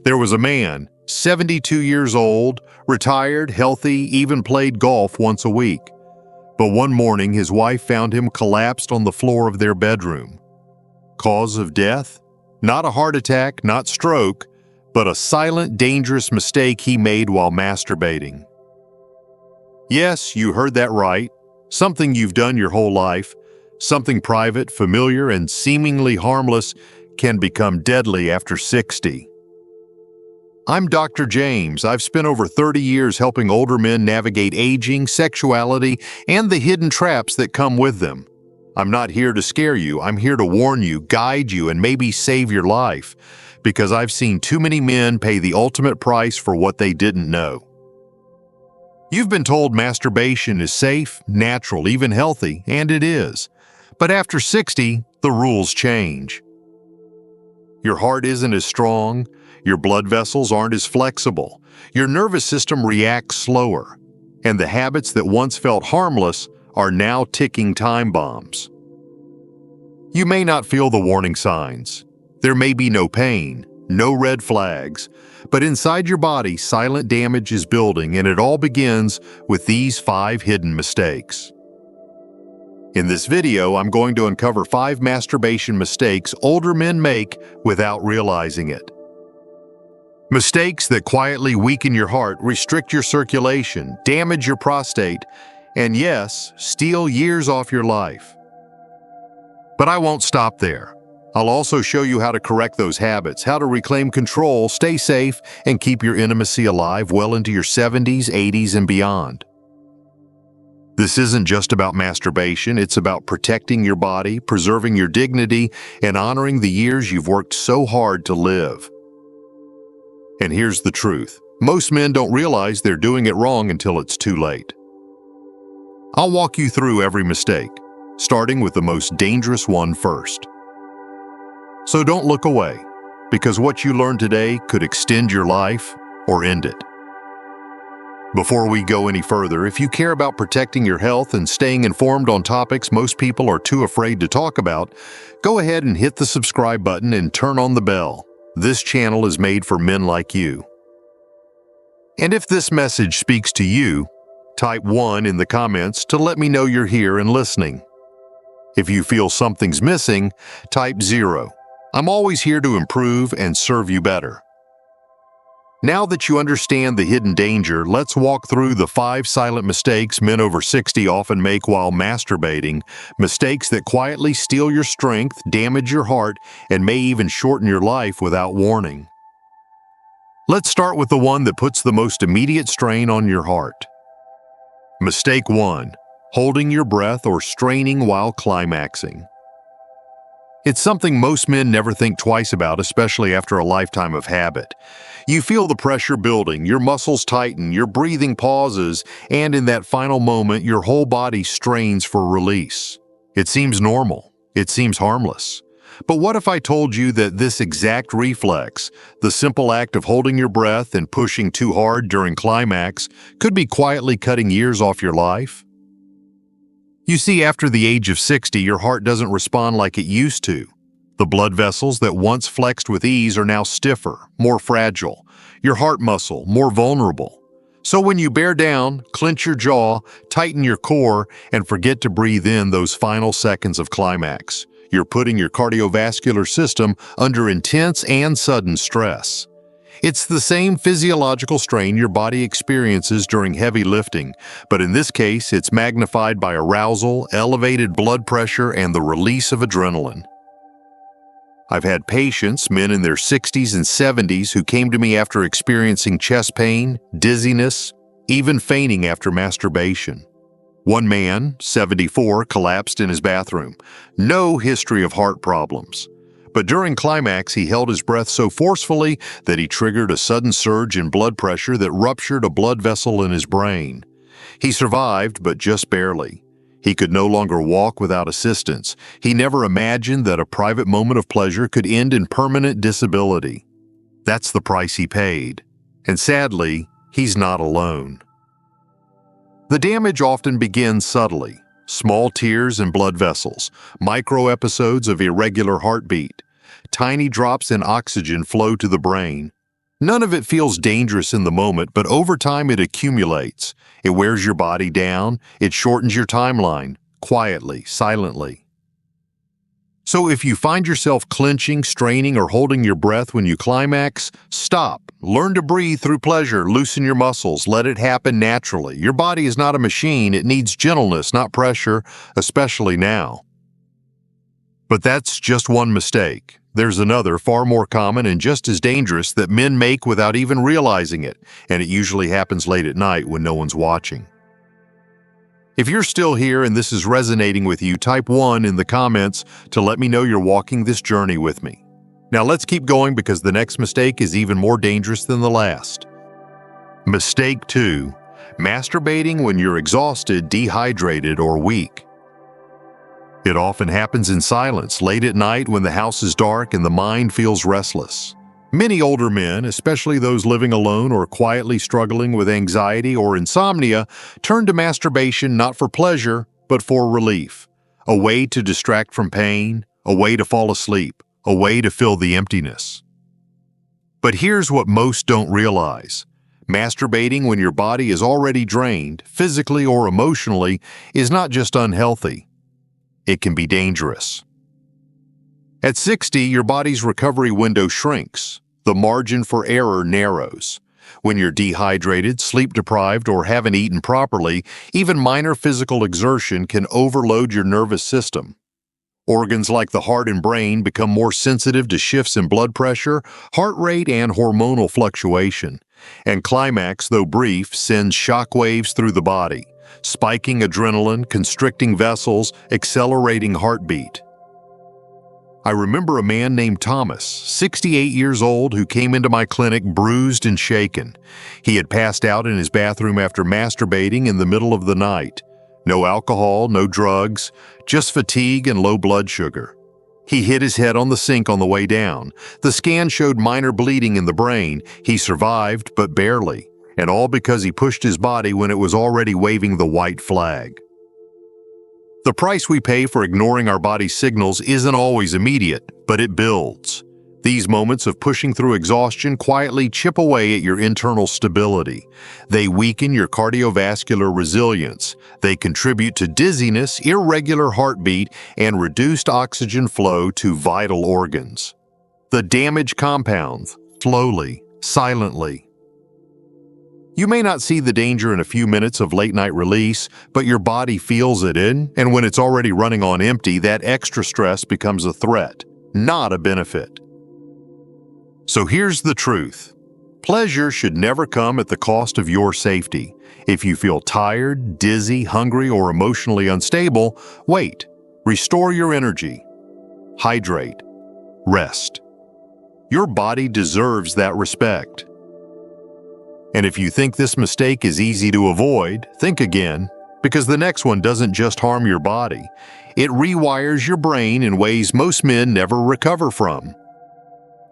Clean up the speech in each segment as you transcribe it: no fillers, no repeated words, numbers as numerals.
There was a man, 72 years old, retired, healthy, even played golf once a week. But one morning, his wife found him collapsed on the floor of their bedroom. Cause of death? Not a heart attack, not stroke, but a silent, dangerous mistake he made while masturbating. Yes, you heard that right. Something you've done your whole life, something private, familiar, and seemingly harmless can become deadly after 60. I'm Dr. James. I've spent over 30 years helping older men navigate aging, sexuality, and the hidden traps that come with them. I'm not here to scare you. I'm here to warn you, guide you, and maybe save your life, because I've seen too many men pay the ultimate price for what they didn't know. You've been told masturbation is safe, natural, even healthy, and it is. But after 60, the rules change. Your heart isn't as strong, your blood vessels aren't as flexible, your nervous system reacts slower, and the habits that once felt harmless are now ticking time bombs. You may not feel the warning signs. There may be no pain, no red flags, but inside your body, silent damage is building, and it all begins with these 5 hidden mistakes. In this video, I'm going to uncover 5 masturbation mistakes older men make without realizing it. Mistakes that quietly weaken your heart, restrict your circulation, damage your prostate, and yes, steal years off your life. But I won't stop there. I'll also show you how to correct those habits, how to reclaim control, stay safe, and keep your intimacy alive well into your 70s, 80s, and beyond. This isn't just about masturbation, it's about protecting your body, preserving your dignity, and honoring the years you've worked so hard to live. And here's the truth. Most men don't realize they're doing it wrong until it's too late. I'll walk you through every mistake, starting with the most dangerous one first. So don't look away, because what you learn today could extend your life or end it. Before we go any further, if you care about protecting your health and staying informed on topics most people are too afraid to talk about, go ahead and hit the subscribe button and turn on the bell. This channel is made for men like you. And if this message speaks to you, type 1 in the comments to let me know you're here and listening. If you feel something's missing, type 0. I'm always here to improve and serve you better. Now that you understand the hidden danger, let's walk through the 5 silent mistakes men over 60 often make while masturbating, mistakes that quietly steal your strength, damage your heart, and may even shorten your life without warning. Let's start with the one that puts the most immediate strain on your heart. Mistake 1. Holding your breath or straining while climaxing. It's something most men never think twice about, especially after a lifetime of habit. You feel the pressure building, your muscles tighten, your breathing pauses, and in that final moment, your whole body strains for release. It seems normal. It seems harmless. But what if I told you that this exact reflex, the simple act of holding your breath and pushing too hard during climax, could be quietly cutting years off your life? You see, after the age of 60, your heart doesn't respond like it used to. The blood vessels that once flexed with ease are now stiffer, more fragile. Your heart muscle, more vulnerable. So when you bear down, clench your jaw, tighten your core, and forget to breathe in those final seconds of climax, you're putting your cardiovascular system under intense and sudden stress. It's the same physiological strain your body experiences during heavy lifting, but in this case, it's magnified by arousal, elevated blood pressure, and the release of adrenaline. I've had patients, men in their 60s and 70s, who came to me after experiencing chest pain, dizziness, even fainting after masturbation. One man, 74, collapsed in his bathroom. No history of heart problems. But during climax, he held his breath so forcefully that he triggered a sudden surge in blood pressure that ruptured a blood vessel in his brain. He survived, but just barely. He could no longer walk without assistance. He never imagined that a private moment of pleasure could end in permanent disability. That's the price he paid. And sadly, he's not alone. The damage often begins subtly. Small tears in blood vessels, micro-episodes of irregular heartbeat. Tiny drops in oxygen flow to the brain. None of it feels dangerous in the moment, but over time it accumulates. It wears your body down, it shortens your timeline, quietly, silently. So if you find yourself clenching, straining, or holding your breath when you climax, stop. Learn to breathe through pleasure, loosen your muscles, let it happen naturally. Your body is not a machine, it needs gentleness, not pressure, especially now. But that's just one mistake. There's another, far more common and just as dangerous, that men make without even realizing it, and it usually happens late at night when no one's watching. If you're still here and this is resonating with you, type 1 in the comments to let me know you're walking this journey with me. Now let's keep going because the next mistake is even more dangerous than the last. Mistake 2. Masturbating when you're exhausted, dehydrated, or weak. It often happens in silence, late at night when the house is dark and the mind feels restless. Many older men, especially those living alone or quietly struggling with anxiety or insomnia, turn to masturbation not for pleasure, but for relief. A way to distract from pain, a way to fall asleep, a way to fill the emptiness. But here's what most don't realize. Masturbating when your body is already drained, physically or emotionally, is not just unhealthy. It can be dangerous. At 60, your body's recovery window shrinks. The margin for error narrows. When you're dehydrated, sleep-deprived, or haven't eaten properly, even minor physical exertion can overload your nervous system. Organs like the heart and brain become more sensitive to shifts in blood pressure, heart rate, and hormonal fluctuation. And climax, though brief, sends shockwaves through the body, spiking adrenaline, constricting vessels, accelerating heartbeat. I remember a man named Thomas, 68 years old, who came into my clinic bruised and shaken. He had passed out in his bathroom after masturbating in the middle of the night. No alcohol, no drugs, just fatigue and low blood sugar. He hit his head on the sink on the way down. The scan showed minor bleeding in the brain. He survived, but barely, and all because he pushed his body when it was already waving the white flag. The price we pay for ignoring our body's signals isn't always immediate, but it builds. These moments of pushing through exhaustion quietly chip away at your internal stability. They weaken your cardiovascular resilience. They contribute to dizziness, irregular heartbeat, and reduced oxygen flow to vital organs. The damage compounds, slowly, silently. You may not see the danger in a few minutes of late-night release, but your body feels it in, and when it's already running on empty, that extra stress becomes a threat, not a benefit. So here's the truth. Pleasure should never come at the cost of your safety. If you feel tired, dizzy, hungry, or emotionally unstable, wait. Restore your energy. Hydrate. Rest. Your body deserves that respect. And if you think this mistake is easy to avoid, think again, because the next one doesn't just harm your body. It rewires your brain in ways most men never recover from.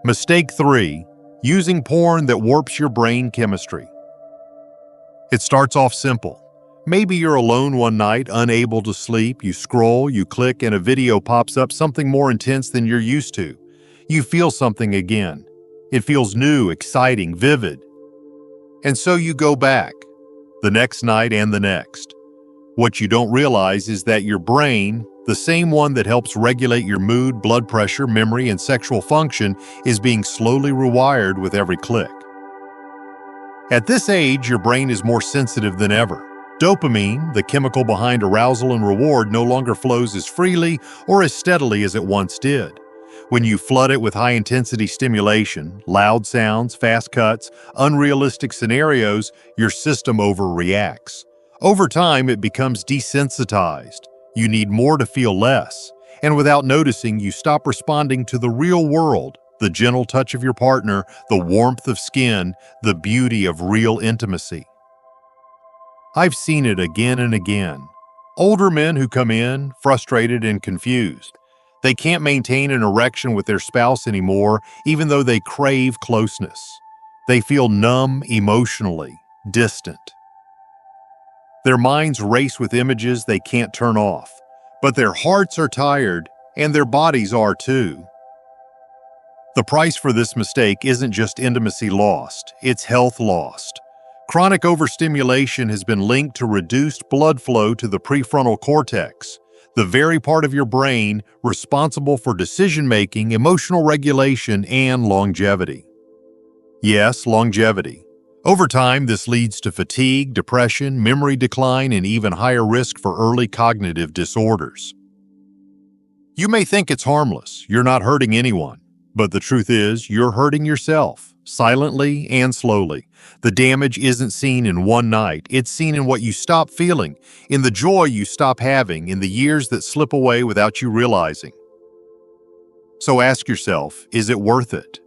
Mistake 3. Using porn that warps your brain chemistry. It starts off simple. Maybe you're alone one night, unable to sleep, you scroll, you click, and a video pops up, something more intense than you're used to. You feel something again. It feels new, exciting, vivid. And so you go back, the next night and the next. What you don't realize is that your brain, the same one that helps regulate your mood, blood pressure, memory, and sexual function, is being slowly rewired with every click. At this age, your brain is more sensitive than ever. Dopamine, the chemical behind arousal and reward, no longer flows as freely or as steadily as it once did. When you flood it with high-intensity stimulation, loud sounds, fast cuts, unrealistic scenarios, your system overreacts. Over time, it becomes desensitized. You need more to feel less. And without noticing, you stop responding to the real world, the gentle touch of your partner, the warmth of skin, the beauty of real intimacy. I've seen it again and again. Older men who come in, frustrated and confused. They can't maintain an erection with their spouse anymore, even though they crave closeness. They feel numb emotionally, distant. Their minds race with images they can't turn off, but their hearts are tired, and their bodies are too. The price for this mistake isn't just intimacy lost, it's health lost. Chronic overstimulation has been linked to reduced blood flow to the prefrontal cortex, the very part of your brain responsible for decision-making, emotional regulation, and longevity. Yes, longevity. Over time, this leads to fatigue, depression, memory decline, and even higher risk for early cognitive disorders. You may think it's harmless, you're not hurting anyone, but the truth is, you're hurting yourself, silently and slowly. The damage isn't seen in one night, it's seen in what you stop feeling, in the joy you stop having, in the years that slip away without you realizing. So ask yourself, is it worth it?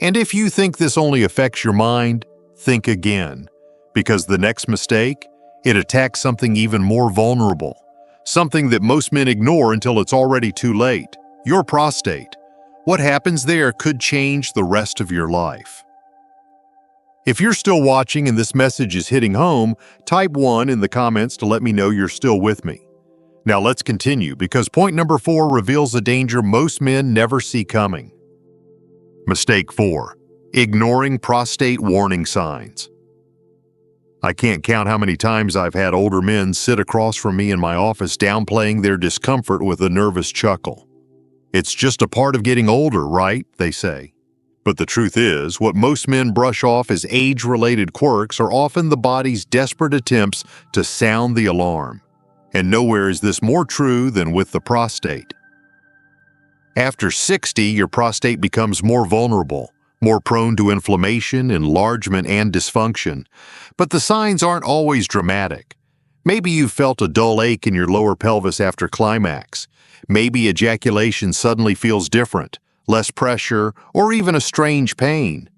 And if you think this only affects your mind, think again, because the next mistake, it attacks something even more vulnerable, something that most men ignore until it's already too late, your prostate. What happens there could change the rest of your life. If you're still watching and this message is hitting home, type 1 in the comments to let me know you're still with me. Now let's continue, because point number 4 reveals a danger most men never see coming. Mistake 4. Ignoring prostate warning signs. I can't count how many times I've had older men sit across from me in my office downplaying their discomfort with a nervous chuckle. It's just a part of getting older, right? They say. But the truth is, what most men brush off as age-related quirks are often the body's desperate attempts to sound the alarm. And nowhere is this more true than with the prostate. After 60, your prostate becomes more vulnerable, more prone to inflammation, enlargement, and dysfunction. But the signs aren't always dramatic. Maybe you've felt a dull ache in your lower pelvis after climax. Maybe ejaculation suddenly feels different, less pressure, or even a strange pain.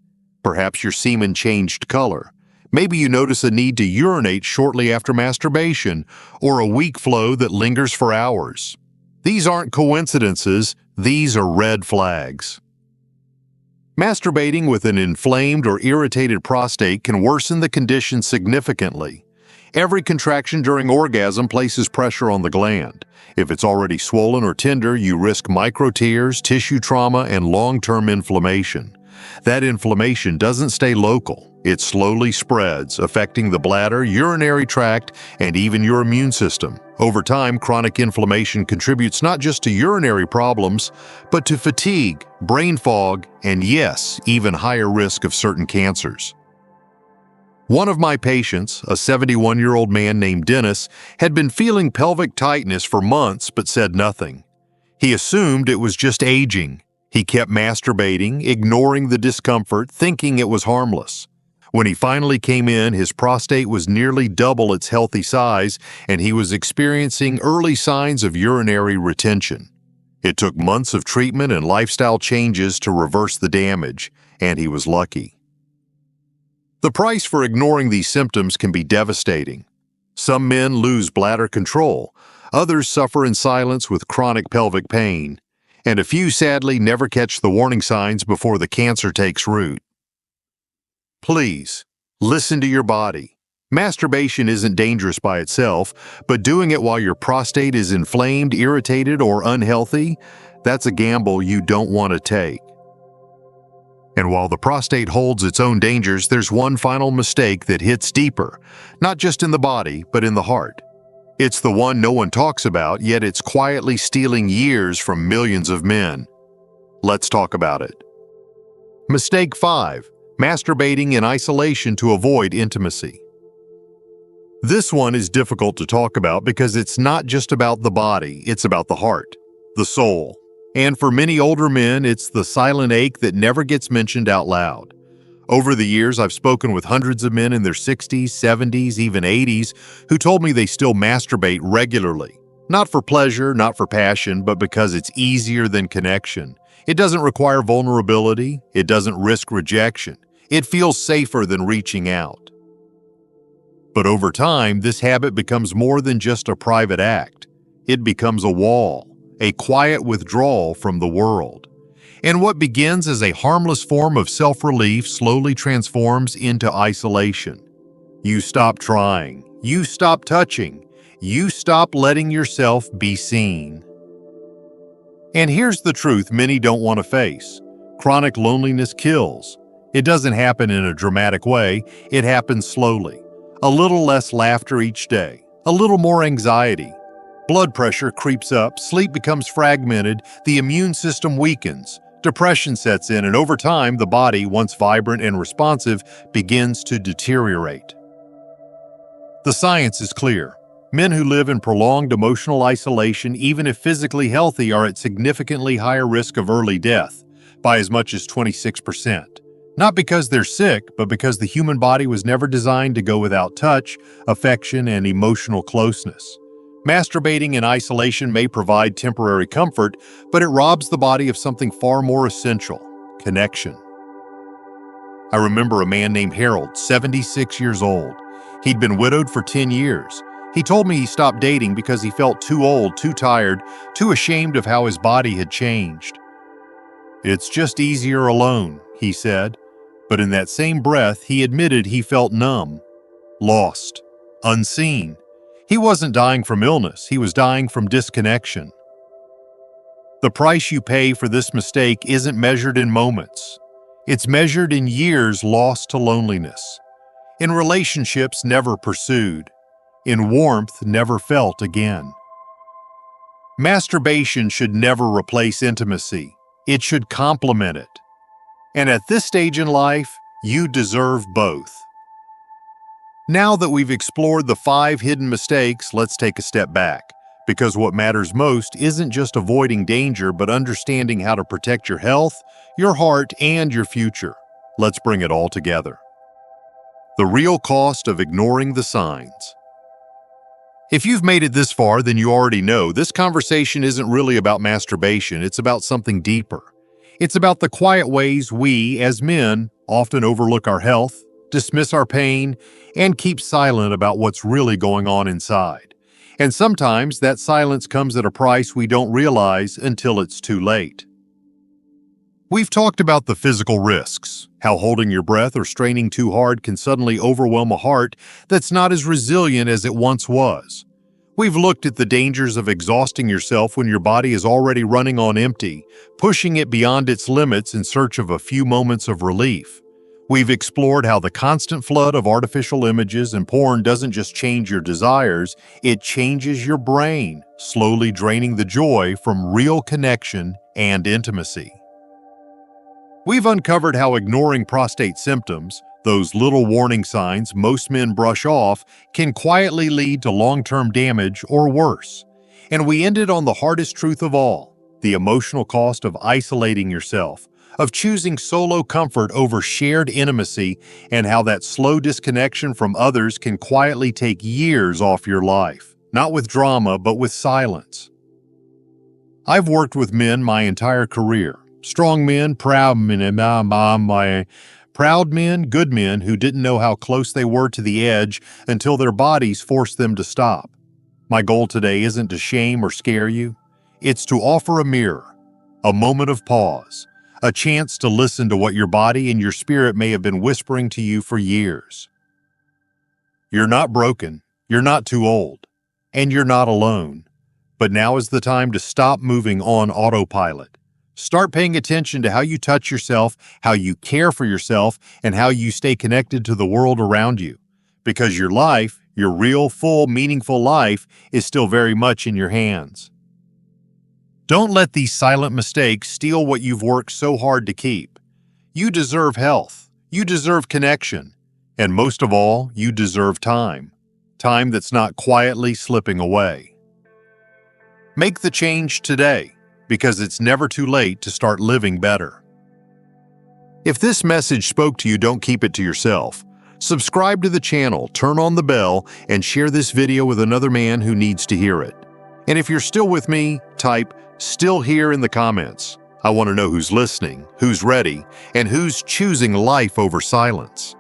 Perhaps your semen changed color. Maybe you notice a need to urinate shortly after masturbation, or a weak flow that lingers for hours. These aren't coincidences, these are red flags. Masturbating with an inflamed or irritated prostate can worsen the condition significantly. Every contraction during orgasm places pressure on the gland. If it's already swollen or tender, you risk microtears, tissue trauma, and long-term inflammation. That inflammation doesn't stay local. It slowly spreads, affecting the bladder, urinary tract, and even your immune system. Over time, chronic inflammation contributes not just to urinary problems, but to fatigue, brain fog, and yes, even higher risk of certain cancers. One of my patients, a 71-year-old man named Dennis, had been feeling pelvic tightness for months but said nothing. He assumed it was just aging. He kept masturbating, ignoring the discomfort, thinking it was harmless. When he finally came in, his prostate was nearly double its healthy size, and he was experiencing early signs of urinary retention. It took months of treatment and lifestyle changes to reverse the damage, and he was lucky. The price for ignoring these symptoms can be devastating. Some men lose bladder control, others suffer in silence with chronic pelvic pain, and a few sadly never catch the warning signs before the cancer takes root. Please, listen to your body. Masturbation isn't dangerous by itself, but doing it while your prostate is inflamed, irritated, or unhealthy, that's a gamble you don't want to take. And while the prostate holds its own dangers, there's one final mistake that hits deeper, not just in the body, but in the heart. It's the one no one talks about, yet it's quietly stealing years from millions of men. Let's talk about it. Mistake 5. Masturbating in isolation to avoid intimacy. This one is difficult to talk about because it's not just about the body, it's about the heart, the soul. And for many older men, it's the silent ache that never gets mentioned out loud. Over the years, I've spoken with hundreds of men in their 60s, 70s, even 80s, who told me they still masturbate regularly. Not for pleasure, not for passion, but because it's easier than connection. It doesn't require vulnerability. It doesn't risk rejection. It feels safer than reaching out. But over time, this habit becomes more than just a private act. It becomes a wall, a quiet withdrawal from the world. And what begins as a harmless form of self-relief slowly transforms into isolation. You stop trying. You stop touching. You stop letting yourself be seen. And here's the truth many don't want to face. Chronic loneliness kills. It doesn't happen in a dramatic way, it happens slowly. A little less laughter each day, a little more anxiety. Blood pressure creeps up, sleep becomes fragmented, the immune system weakens, depression sets in, and over time, the body, once vibrant and responsive, begins to deteriorate. The science is clear. Men who live in prolonged emotional isolation, even if physically healthy, are at significantly higher risk of early death, by as much as 26%. Not because they're sick, but because the human body was never designed to go without touch, affection, and emotional closeness. Masturbating in isolation may provide temporary comfort, but it robs the body of something far more essential: connection. I remember a man named Harold, 76 years old. He'd been widowed for 10 years. He told me he stopped dating because he felt too old, too tired, too ashamed of how his body had changed. "It's just easier alone," he said. But in that same breath, he admitted he felt numb, lost, unseen. He wasn't dying from illness, he was dying from disconnection. The price you pay for this mistake isn't measured in moments. It's measured in years lost to loneliness, in relationships never pursued, in warmth never felt again. Masturbation should never replace intimacy. It should complement it. And at this stage in life, you deserve both. Now that we've explored the 5 hidden mistakes, let's take a step back. Because what matters most isn't just avoiding danger, but understanding how to protect your health, your heart, and your future. Let's bring it all together. The real cost of ignoring the signs. If you've made it this far, then you already know this conversation isn't really about masturbation, it's about something deeper. It's about the quiet ways we, as men, often overlook our health, dismiss our pain, and keep silent about what's really going on inside. And sometimes that silence comes at a price we don't realize until it's too late. We've talked about the physical risks, how holding your breath or straining too hard can suddenly overwhelm a heart that's not as resilient as it once was. We've looked at the dangers of exhausting yourself when your body is already running on empty, pushing it beyond its limits in search of a few moments of relief. We've explored how the constant flood of artificial images and porn doesn't just change your desires, it changes your brain, slowly draining the joy from real connection and intimacy. We've uncovered how ignoring prostate symptoms, those little warning signs most men brush off, can quietly lead to long-term damage or worse. And we ended on the hardest truth of all, the emotional cost of isolating yourself, of choosing solo comfort over shared intimacy, and how that slow disconnection from others can quietly take years off your life, not with drama, but with silence. I've worked with men my entire career. Strong men, proud men, good men who didn't know how close they were to the edge until their bodies forced them to stop. My goal today isn't to shame or scare you. It's to offer a mirror, a moment of pause, a chance to listen to what your body and your spirit may have been whispering to you for years. You're not broken, you're not too old, and you're not alone. But now is the time to stop moving on autopilot. Start paying attention to how you touch yourself, how you care for yourself, and how you stay connected to the world around you. Because your life, your real, full, meaningful life, is still very much in your hands. Don't let these silent mistakes steal what you've worked so hard to keep. You deserve health, you deserve connection, and most of all, you deserve time. Time that's not quietly slipping away. Make the change today, because it's never too late to start living better. If this message spoke to you, don't keep it to yourself. Subscribe to the channel, turn on the bell, and share this video with another man who needs to hear it. And if you're still with me, type "still here" in the comments. I want to know who's listening, who's ready, and who's choosing life over silence.